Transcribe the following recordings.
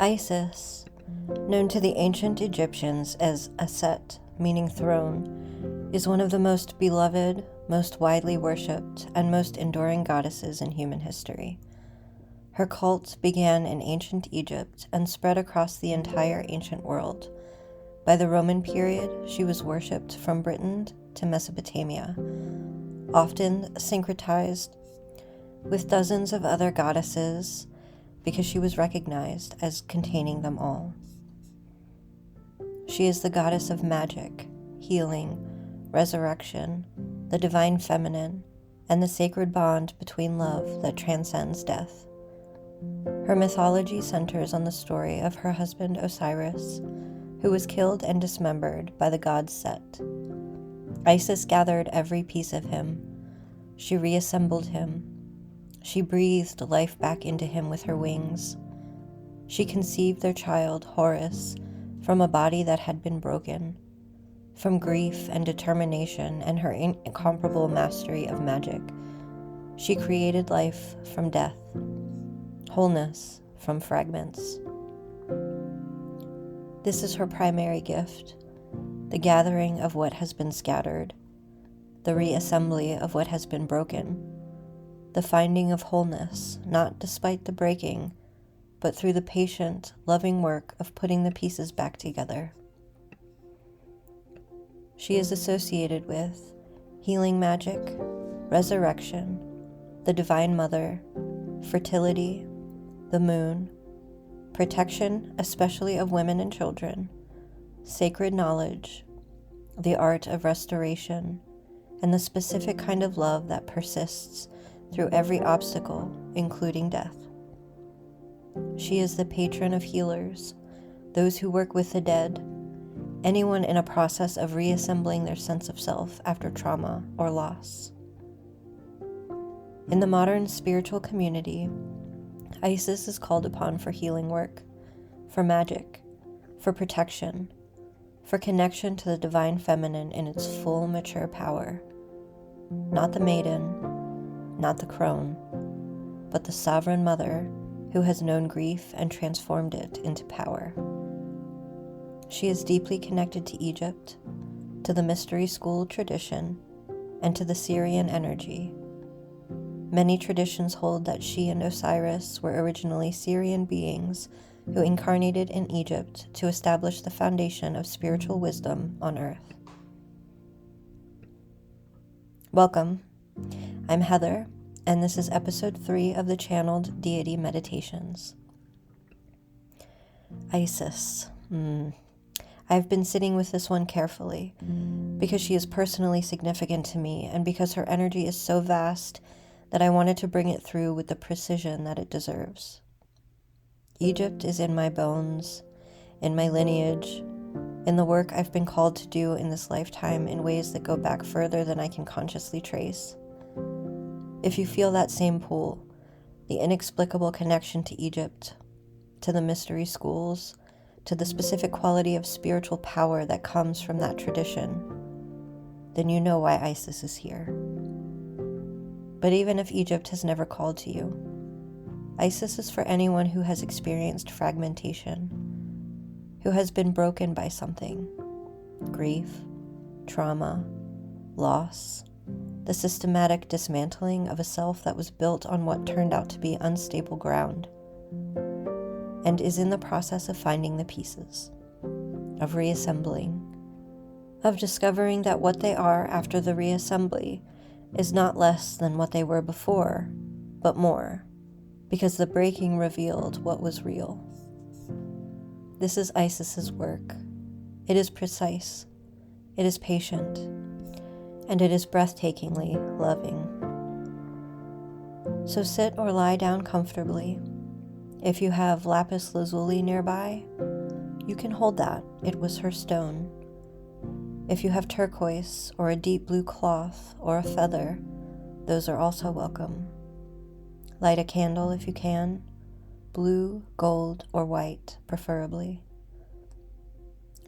Isis, known to the ancient Egyptians as Aset, meaning throne, is one of the most beloved, most widely worshipped, and most enduring goddesses in human history. Her cult began in ancient Egypt and spread across the entire ancient world. By the Roman period, she was worshipped from Britain to Mesopotamia, often syncretized with dozens of other goddesses because she was recognized as containing them all. She is the goddess of magic, healing, resurrection, the divine feminine, and the sacred bond between love that transcends death. Her mythology centers on the story of her husband Osiris, who was killed and dismembered by the god Set. Isis gathered every piece of him. She reassembled him. She breathed life back into him with her wings. She conceived their child, Horus, from a body that had been broken. From grief and determination and her incomparable mastery of magic, she created life from death, wholeness from fragments. This is her primary gift, the gathering of what has been scattered, the reassembly of what has been broken, the finding of wholeness, not despite the breaking, but through the patient, loving work of putting the pieces back together. She is associated with healing magic, resurrection, the Divine Mother, fertility, the moon, protection, especially of women and children, sacred knowledge, the art of restoration, and the specific kind of love that persists through every obstacle, including death. She is the patron of healers, those who work with the dead, anyone in a process of reassembling their sense of self after trauma or loss. In the modern spiritual community, Isis is called upon for healing work, for magic, for protection, for connection to the divine feminine in its full mature power. Not the maiden, not the crone, but the sovereign mother who has known grief and transformed it into power. She is deeply connected to Egypt, to the mystery school tradition, and to the Syrian energy. Many traditions hold that she and Osiris were originally Syrian beings who incarnated in Egypt to establish the foundation of spiritual wisdom on earth. Welcome. I'm Heather, and this is episode 3 of the channeled Deity Meditations. Isis. I've been sitting with this one carefully because she is personally significant to me and because her energy is so vast that I wanted to bring it through with the precision that it deserves. Egypt is in my bones, in my lineage, in the work I've been called to do in this lifetime in ways that go back further than I can consciously trace. If you feel that same pull, the inexplicable connection to Egypt, to the mystery schools, to the specific quality of spiritual power that comes from that tradition, then you know why Isis is here. But even if Egypt has never called to you, Isis is for anyone who has experienced fragmentation, who has been broken by something, grief, trauma, loss, the systematic dismantling of a self that was built on what turned out to be unstable ground, and is in the process of finding the pieces, of reassembling, of discovering that what they are after the reassembly is not less than what they were before, but more, because the breaking revealed what was real. This is Isis's work. It is precise, it is patient, and it is breathtakingly loving. So sit or lie down comfortably. If you have lapis lazuli nearby, you can hold that. It was her stone. If you have turquoise or a deep blue cloth or a feather, those are also welcome. Light a candle if you can, blue, gold, or white, preferably.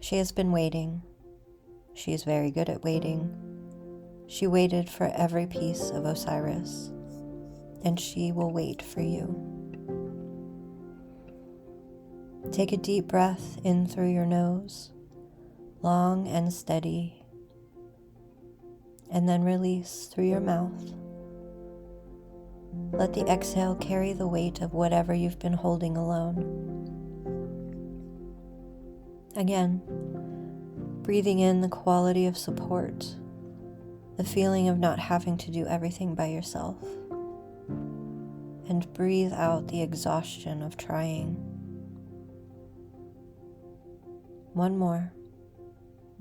She has been waiting. She is very good at waiting. She waited for every piece of Osiris, and she will wait for you. Take a deep breath in through your nose, long and steady, and then release through your mouth. Let the exhale carry the weight of whatever you've been holding alone. Again, breathing in the quality of support, the feeling of not having to do everything by yourself, and breathe out the exhaustion of trying. One more.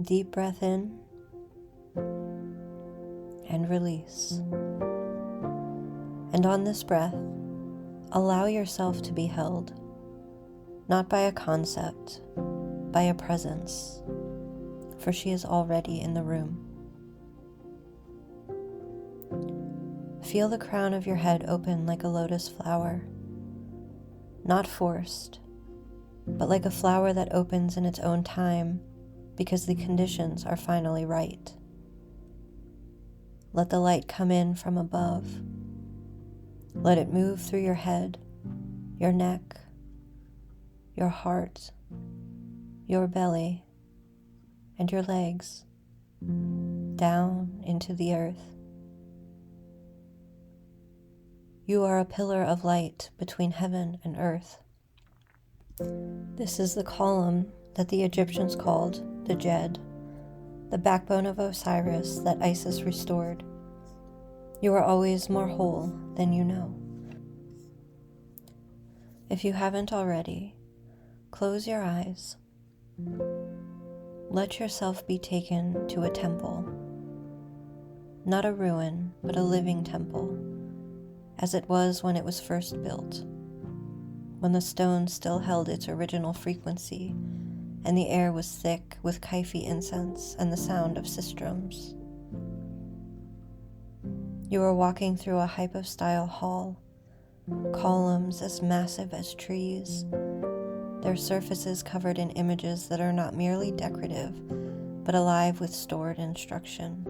Deep breath in and release. And on this breath, allow yourself to be held, not by a concept, by a presence, for she is already in the room. Feel the crown of your head open like a lotus flower, not forced, but like a flower that opens in its own time because the conditions are finally right. Let the light come in from above. Let it move through your head, your neck, your heart, your belly, and your legs, down into the earth. You are a pillar of light between heaven and earth. This is the column that the Egyptians called the Jed, the backbone of Osiris that Isis restored. You are always more whole than you know. If you haven't already, close your eyes. Let yourself be taken to a temple, not a ruin, but a living temple, as it was when it was first built, when the stone still held its original frequency and the air was thick with Kaifi incense and the sound of sistrums. You are walking through a hypostyle hall, columns as massive as trees, their surfaces covered in images that are not merely decorative, but alive with stored instruction.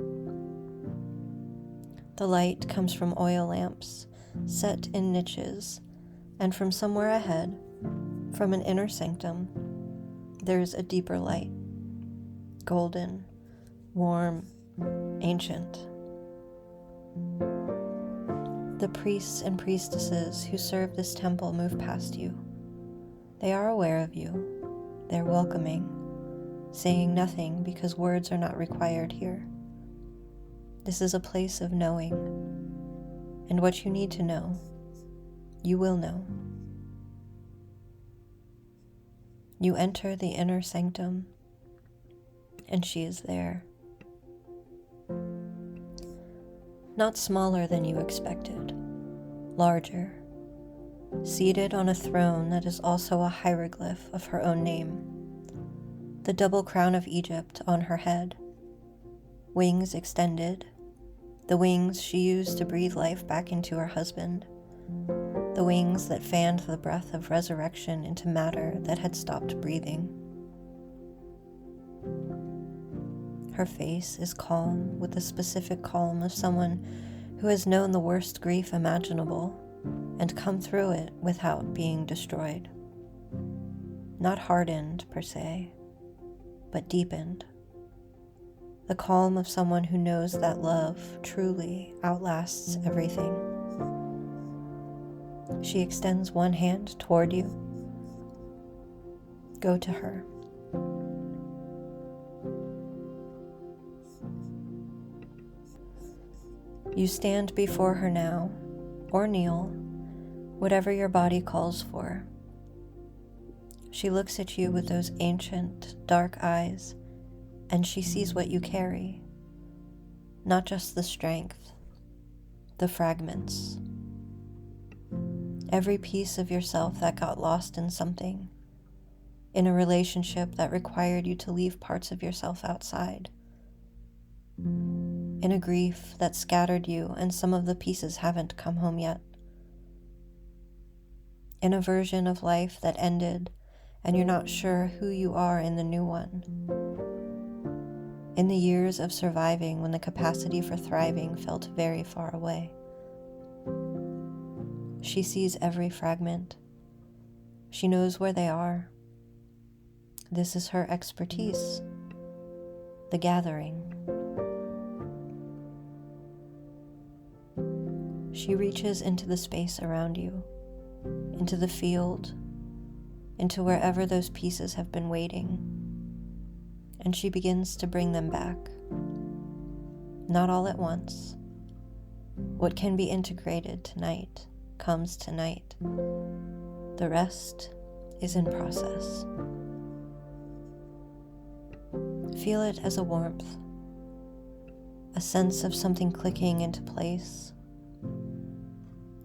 The light comes from oil lamps, set in niches, and from somewhere ahead, from an inner sanctum, there is a deeper light, golden, warm, ancient. The priests and priestesses who serve this temple move past you. They are aware of you. They're welcoming, saying nothing because words are not required here. This is a place of knowing, and what you need to know, you will know. You enter the inner sanctum, and she is there. Not smaller than you expected, larger, seated on a throne that is also a hieroglyph of her own name, the double crown of Egypt on her head, wings extended, the wings she used to breathe life back into her husband, the wings that fanned the breath of resurrection into matter that had stopped breathing. Her face is calm with the specific calm of someone who has known the worst grief imaginable and come through it without being destroyed. Not hardened per se, but deepened. The calm of someone who knows that love truly outlasts everything. She extends one hand toward you. Go to her. You stand before her now, or kneel, whatever your body calls for. She looks at you with those ancient, dark eyes, and she sees what you carry, not just the strength, the fragments. Every piece of yourself that got lost in something, in a relationship that required you to leave parts of yourself outside, in a grief that scattered you and some of the pieces haven't come home yet, in a version of life that ended and you're not sure who you are in the new one, in the years of surviving when the capacity for thriving felt very far away. She sees every fragment. She knows where they are, This is her expertise, the gathering. She reaches into the space around you, into the field, into wherever those pieces have been waiting, and she begins to bring them back. Not all at once. What can be integrated tonight comes tonight. The rest is in process. Feel it as a warmth, a sense of something clicking into place,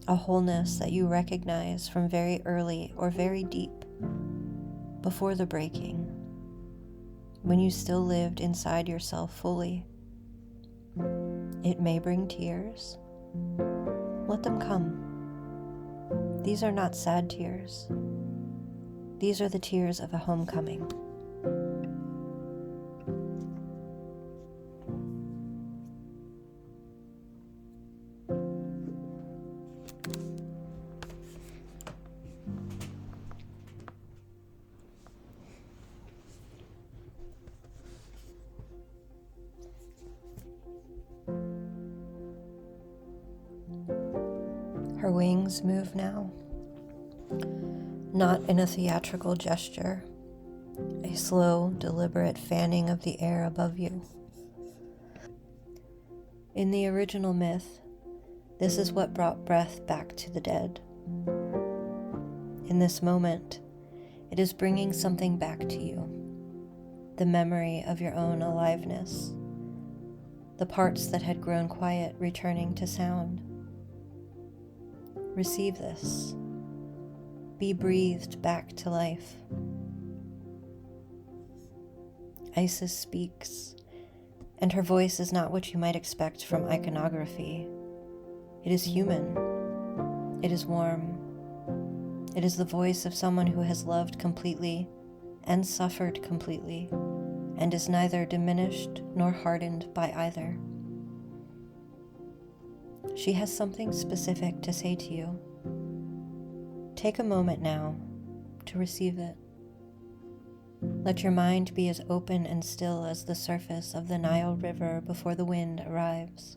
a wholeness that you recognize from very early or very deep, before the breaking, when you still lived inside yourself fully. It may bring tears. Let them come. These are not sad tears. These are the tears of a homecoming. Her wings move now, not in a theatrical gesture, a slow, deliberate fanning of the air above you. In the original myth, this is what brought breath back to the dead. In this moment, it is bringing something back to you, the memory of your own aliveness, the parts that had grown quiet returning to sound. Receive this. Be breathed back to life. Isis speaks, and her voice is not what you might expect from iconography. It is human. It is warm. It is the voice of someone who has loved completely and suffered completely, and is neither diminished nor hardened by either. She has something specific to say to you. Take a moment now to receive it. Let your mind be as open and still as the surface of the Nile River before the wind arrives.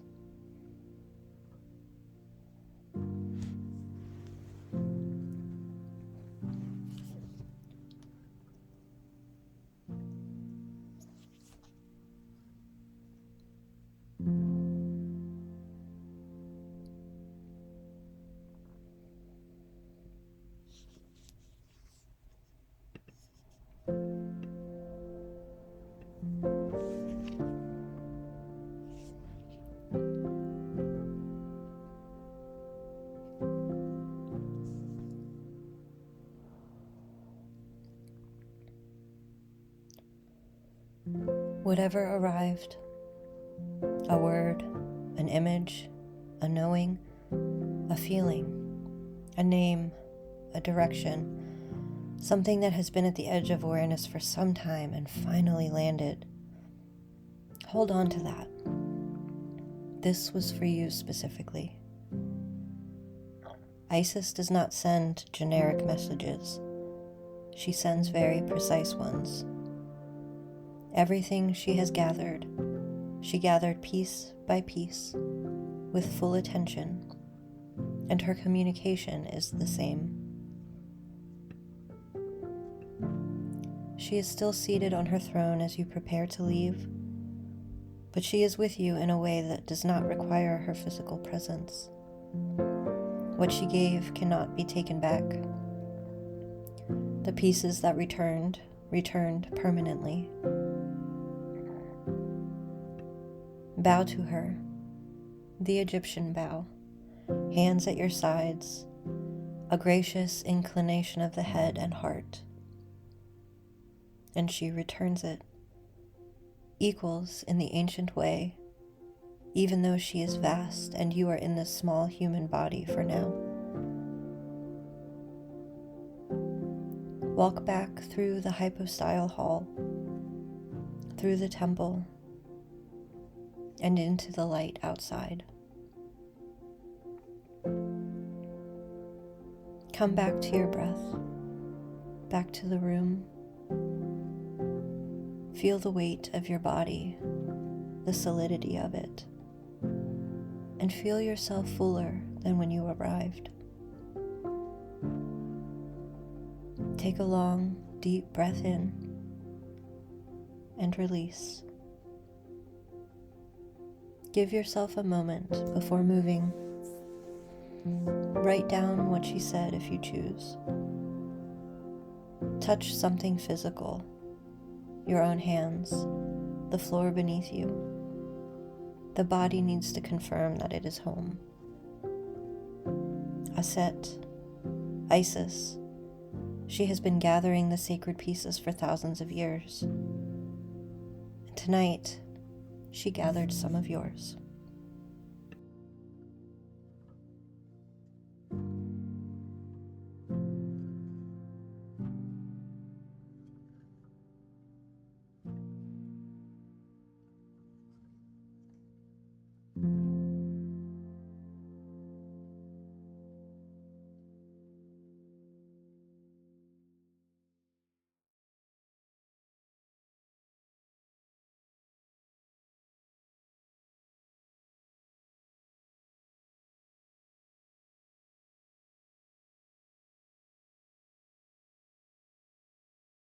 Whatever arrived, a word, an image, a knowing, a feeling, a name, a direction, something that has been at the edge of awareness for some time and finally landed. Hold on to that. This was for you specifically. Isis does not send generic messages. She sends very precise ones. Everything she has gathered, she gathered piece by piece, with full attention, and her communication is the same. She is still seated on her throne as you prepare to leave, but she is with you in a way that does not require her physical presence. What she gave cannot be taken back. The pieces that returned permanently. Bow to her, the Egyptian bow, hands at your sides, a gracious inclination of the head and heart. And she returns it, equals in the ancient way, even though she is vast and you are in this small human body for now. Walk back through the hypostyle hall, through the temple, and into the light outside. Come back to your breath, back to the room, Feel the weight of your body, the solidity of it, and feel yourself fuller than when you arrived. Take a long, deep breath in and release. Give yourself a moment before moving. Write down what she said if you choose. Touch something physical, your own hands, the floor beneath you. The body needs to confirm that it is home. Aset, Isis, she has been gathering the sacred pieces for thousands of years. And tonight, she gathered some of yours.